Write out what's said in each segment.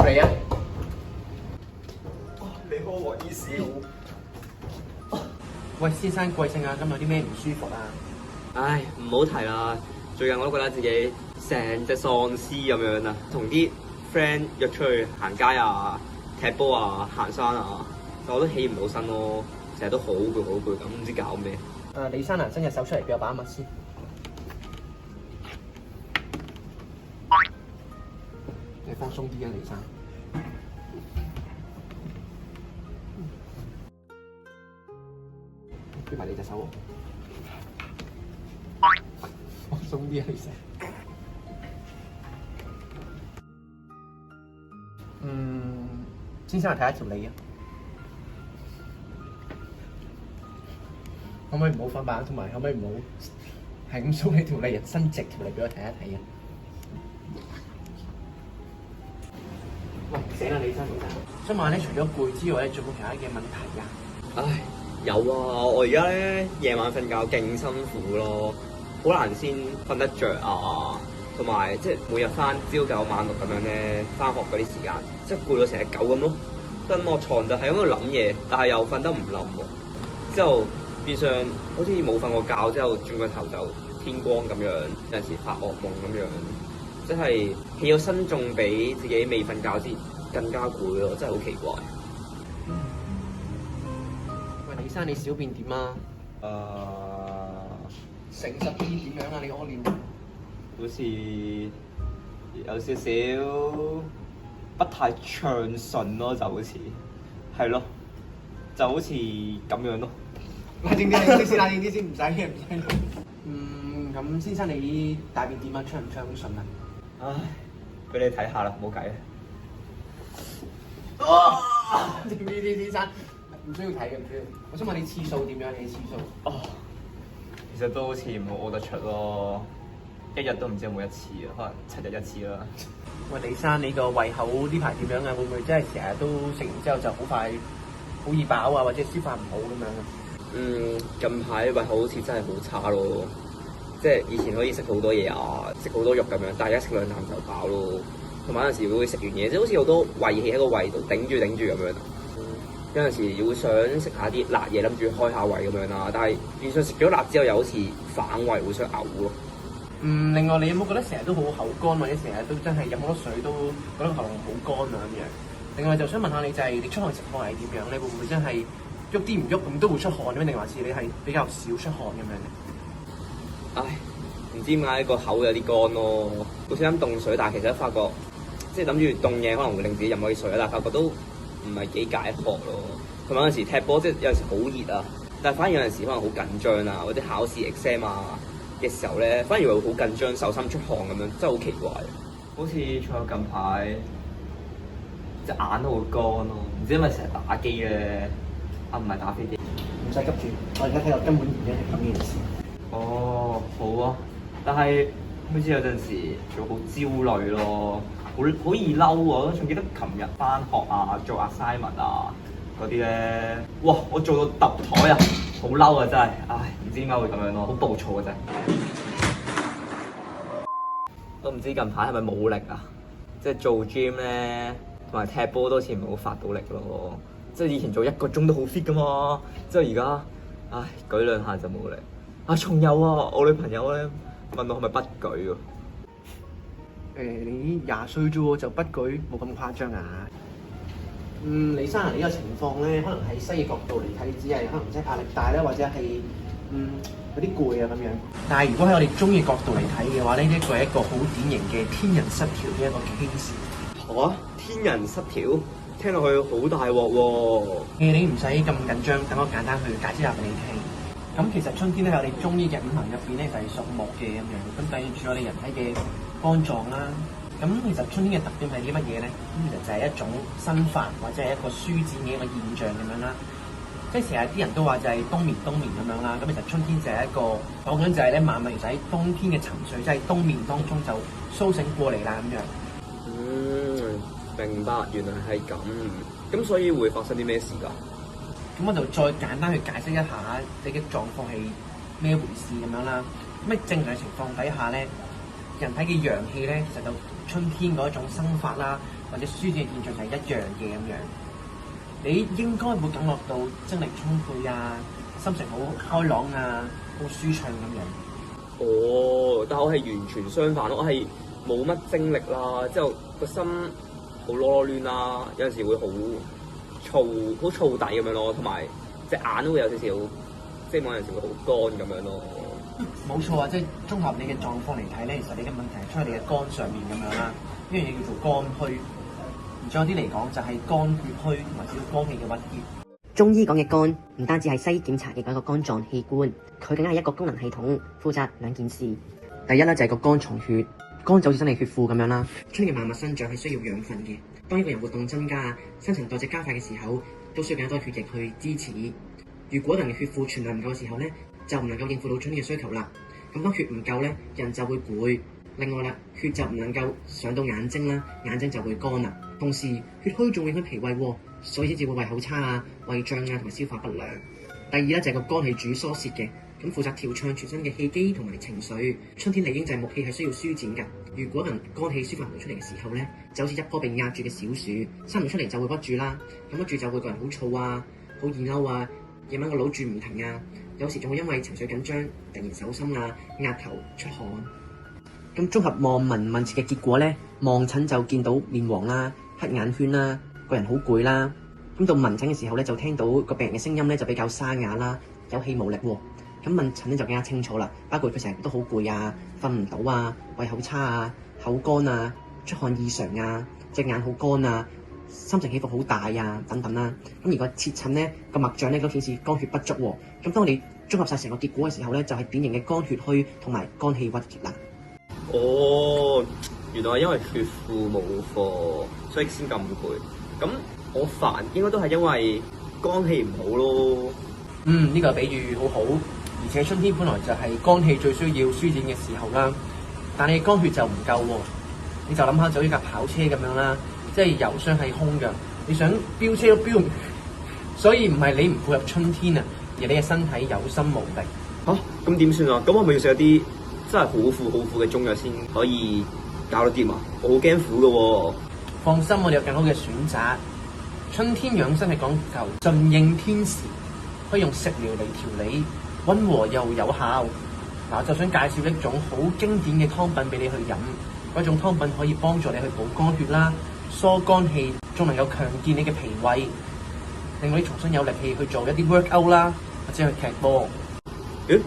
入嚟啊！你好，黃醫師。喂，先生貴姓啊？今日有啲咩唔舒服啊？唉，唔好提啦。最近我都覺得自己成隻喪屍咁樣啊，同啲 friend 約出去行街啊、踢波啊、行山啊，但我都起唔到身咯，成日都好攰咁，唔知搞咩。李生啊，伸隻手出嚟俾我把握先。你放鬆啲啊，李生。俾埋你隻手喎。放鬆啲啊，李生。先生嚟睇下條脷啊。可唔可以唔好反白，同埋可唔可以唔好係咁 show 你條脷，伸直條脷俾我睇一睇啊？喂，醒啦，李生，想問下咧，除咗攰之外咧，仲有冇其他嘅問題啊？唉，有啊，我而家咧夜晚瞓覺勁辛苦咯，好難先瞓得着啊，同埋即係每日翻朝9晚6咁樣咧，翻學嗰啲時間，即係攰到成隻狗咁咯。跟我床就係咁喺度諗嘢，但係又瞓得唔冧喎。之後變相好似冇瞓過覺，之後轉個頭就天光咁樣，有陣時發惡夢咁樣，即係起咗身仲比自己未瞓覺之前更加攰咯，真係好奇怪。喂，李生，你小便點啊？誠實啲點樣啊？你屙尿好似有少少不太暢順咯，就好似係咯，就好似咁樣咯。冷靜啲先，冷靜啲先，唔使嘅，唔使。咁先生你大便點啊？暢唔暢順啊？唉，俾你睇下啦，冇計啊！呢先生唔需要睇嘅，唔需要。我想問你次數點樣？你次數？哦，其實都好似冇屙得出咯，一日都唔知有冇一次啊，可能7日1次啦。喂，李生，你個胃口呢排點樣啊？會唔會真係成日都食完之後就好快好易飽啊，或者消化唔好咁樣啊？近排胃口好似真係好差咯，即係以前可以食好多嘢啊，食好多肉咁樣，但係而家食2啖就飽咯。同埋有陣時會食完嘢，即係好似好多胃氣喺個胃度頂住咁樣。有陣時會想食下啲辣嘢，諗住開下胃咁樣啦，但係變相食咗辣之後又好似反胃，會想嘔咯。另外你有冇覺得成日都好口乾，或者成日都真係飲好多水都覺得喉嚨好乾啊咁樣？另外就想問下你，就係你出汗情況係點樣？你會唔會真係喐啲唔喐咁都會出汗咁樣，定還是你係比較少出汗咁樣咧？唉，唔知點解個口有啲乾咯，好想飲凍水，但係其實發覺即係諗住凍嘢可能會令自己飲多啲水，但係發覺都唔係幾解渴咯。同埋有陣時踢波，即係有陣時好熱啊，但係反而有陣時可能好緊張啊，或者考試 exam 啊嘅時候咧，反而會好緊張、手心出汗咁樣，真係好奇怪。好似坐近排隻眼都好乾咯，唔知因為成日打機咧，唔係打飛機。唔使急住，我而家睇到根本原因係咁嘅事。哦，好啊，但係好似有陣時仲好焦慮咯，好易嬲喎。仲記得琴日返學啊，做 assignment 啊嗰啲咧，哇！我做到揼台啊，好嬲啊真係，唉，唔知點解會咁樣咯，好暴躁啊真係。都唔知近排係咪冇力啊？即係做 gym 咧，同埋踢波都好似唔係好發到力咯。即係以前做1個鐘都好 fit 噶嘛，之後而家，唉，舉2下就冇力。啊，仲有啊，我女朋友咧問我係咪不舉喎？你20歲啫喎，就不舉，冇咁誇張啊！李生啊，呢個情況咧，可能喺西醫角度嚟睇，只係可能即係壓力大啦，或者係有啲攰啊咁樣。但係如果喺我哋中醫角度嚟睇嘅話咧，呢一個係一個好典型嘅天人失調嘅一個 case。嚇！天人失調，聽落去好大鑊喎。你唔使咁緊張，等我簡單去解釋下俾你聽。咁其實春天咧，我哋中醫嘅5行入邊咧就係屬木嘅咁樣，咁代表住我哋人體嘅肝臟啦。咁其實春天嘅特點係啲乜嘢咧？咁其實就係一種生發或者係一個舒展嘅一個現象咁樣啦。即係成日啲人都話就係冬眠咁樣啦。咁其實春天就係一個講緊就係咧萬物其實喺冬天嘅沉睡，即係冬眠當中就甦醒過嚟啦咁樣。明白，原來係咁。咁所以會發生啲咩事㗎？咁我就再簡單去解釋一下你嘅狀況係咩回事咁樣啦。咁喺正常嘅情況底下咧，人體嘅陽氣咧，其實就春天嗰一種生發啦，或者舒展嘅現象係一樣嘅咁樣。你應該會感覺到精力充沛啊，心情好開朗啊，好舒暢咁樣。哦，但係我係完全相反咯，我係冇乜精力啦，之後個心好囉囉攣啦，有陣時會好燥底咁樣咯，同埋隻眼都會有少少，即係有陣時會好乾咁樣咯。冇錯啊，即係綜合你嘅狀況嚟睇咧，其實你嘅問題係出喺你嘅肝上面咁樣啦。呢樣嘢叫做肝虛，而再有啲嚟講就係肝血虛同埋少少肝氣嘅鬱結。中醫講嘅肝唔單止係西醫檢查嘅嗰個肝臟器官，佢更加係一個功能系統，負責兩件事。第一咧就係個肝藏血，肝就好似身體血庫咁樣啦。春嘅萬物生長係需要養分嘅，當一個人活動增加、新陳代謝加快嘅時候，都需要更加多血液去支持。如果人嘅血庫存量唔夠嘅時候咧，就唔能夠應付到春天嘅需求啦。咁當血唔夠咧，人就會攰。另外啦，血就唔能夠上到眼睛啦，眼睛就會乾啦。同時血虛仲會影響脾胃喎，所以先至會胃口差啊、胃脹啊同埋消化不良。第二咧就係個肝係主疏泄嘅，咁負責調暢全身嘅氣機同埋情緒。春天理應就係木氣係需要舒展㗎。如果人肝氣抒發唔到出嚟嘅時候咧，就好似一棵被壓住嘅小樹，生唔出嚟就會屈住啦。咁屈住就會個人好燥啊，好易嬲啊，夜晚個腦轉唔停啊，有時仲會因為情緒緊張突然手心啊、額頭出汗。咁綜合望聞問切嘅結果咧，望診就見到面黃啦、黑眼圈啦、個人好攰啦。咁到問診嘅時候咧，就聽到個病人嘅聲音咧就比較沙啞啦，有氣無力喎。咁問診咧就更加清楚啦，包括佢成日都好攰啊、瞓唔到啊、胃口差啊、口乾啊、出汗異常啊、隻眼好乾啊、心情起伏好大啊等等啦。咁而個切診咧個脈象咧都顯示肝血不足喎。咁當你綜合晒成個結果嘅時候咧，就係典型嘅肝血虛同埋肝氣鬱結啦。哦，原來係因為血庫冇貨，所以先咁攰。咁我煩應該都係因為肝氣唔好咯。呢個比喻好好，而且春天本來就係肝氣最需要舒展嘅時候啦。但你肝血就唔夠喎，你就諗下就好似架跑車咁樣啦，即係油箱係空嘅，你想飆車都飆唔，所以唔係你唔配合春天啊，而你嘅身體有心無力。嚇，咁點算啊？咁我咪要食一啲真係好苦嘅中藥先可以搞得掂啊！我好驚苦嘅喎。放心，我哋有更好嘅選擇。春天養生係講求順應天時，可以用食療嚟調理，溫和又有效。嗱，我就想介紹一種好經典嘅湯品俾你去飲。嗰種湯品可以幫助你去補肝血啦、疏肝氣，仲能夠強健你嘅脾胃，令你重新有力氣去做一啲 workout 啦，或者去踢波。咦？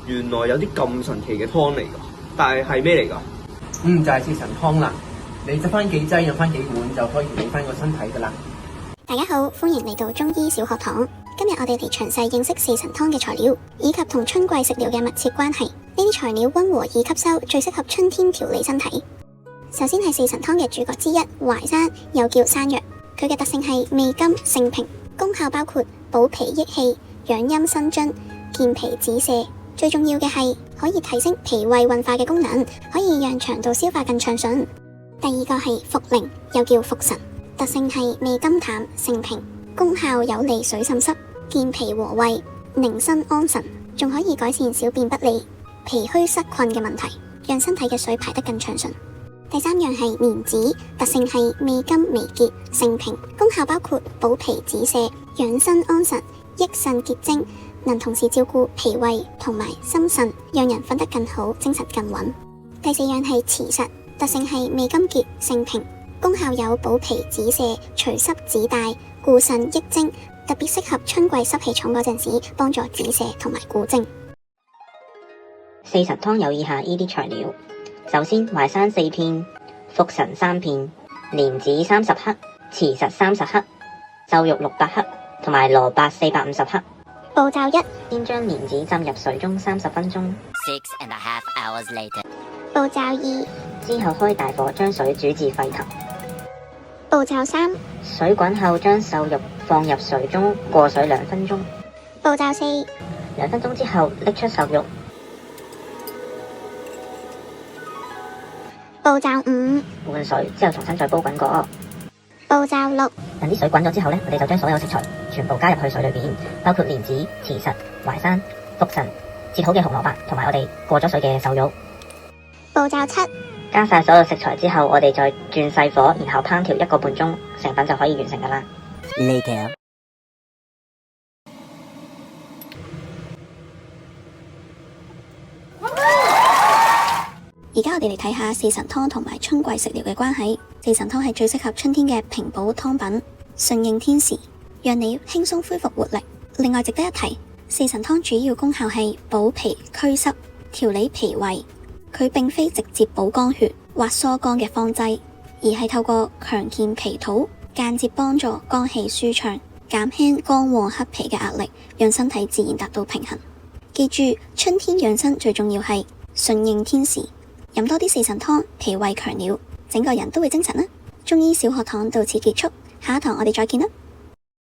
原來有啲咁神奇嘅湯嚟㗎，但係咩嚟㗎？就係四神湯啦。你執翻幾劑，飲翻幾碗就可以調理翻個身體㗎啦。大家好，歡迎嚟到中醫小學堂。今日我哋嚟詳細認識四神湯嘅材料，以及同春季食療嘅密切關係。呢啲材料溫和易吸收，最適合春天調理身體。首先係四神湯嘅主角之一淮山，又叫山藥。佢嘅特性係味甘性平，功效包括補脾益氣、養陰生津、健脾止瀉。最重要嘅係可以提升脾胃運化嘅功能，可以讓腸道消化更暢順。第二個係茯苓，又叫茯神，特性係味甘淡性平，功效有利水滲濕、健脾和胃、寧身安神，仲可以改善小便不利、脾虛濕困嘅問題，讓身體嘅水排得更暢順。第三樣係蓮子，特性係味甘微結性平，功效包括補脾止瀉、養生安神、益腎結精，能同時照顧脾胃同埋心腎，讓人瞓得更好，精神更穩。第四樣係芪實，特性係味甘結性平，功效有補脾止瀉、除濕止帶、固腎益精，特別適合春季濕氣重嗰陣時，幫助止瀉同埋固精。四神湯有以下呢啲材料：首先淮山4片、茯神3片、蓮子30克、芪實30克、瘦肉600克，同埋蘿蔔450克。步驟1：先將蓮子浸入水中30分鐘。6.5 hours later。步驟2：之後開大火將水煮至沸騰。步驟3：水滾後將瘦肉放入水中過水2分鐘。步驟4： 2分鐘之後拎出瘦肉。步驟5：換水之後重新再煲滾過。步驟6：等啲水滾咗之後呢，我哋就將所有食材全部加入去水裏邊，包括蓮子、芪實、淮山、茯神、切好嘅紅蘿蔔同埋我哋過咗水嘅瘦肉。步驟7，加晒所有食材之後，我哋再轉細火，然後烹調1個半鐘，成品就可以完成㗎啦。 Later. 而家我哋嚟睇下四神湯同埋春季食療嘅關係。四神湯係最適合春天嘅平補湯品，順應天時，讓你輕鬆恢復活力。另外值得一提，四神湯主要功效係補脾祛濕、調理脾胃。佢並非直接補肝血或疏肝嘅方劑，而係透過強健脾土，間接幫助肝氣舒暢，減輕肝旺克脾嘅壓力，讓身體自然達到平衡。記住，春天養生最重要係順應天時，飲多啲四神湯，脾胃強了，整個人都會精神啦。中醫小學堂到此結束，下一堂我哋再見啦。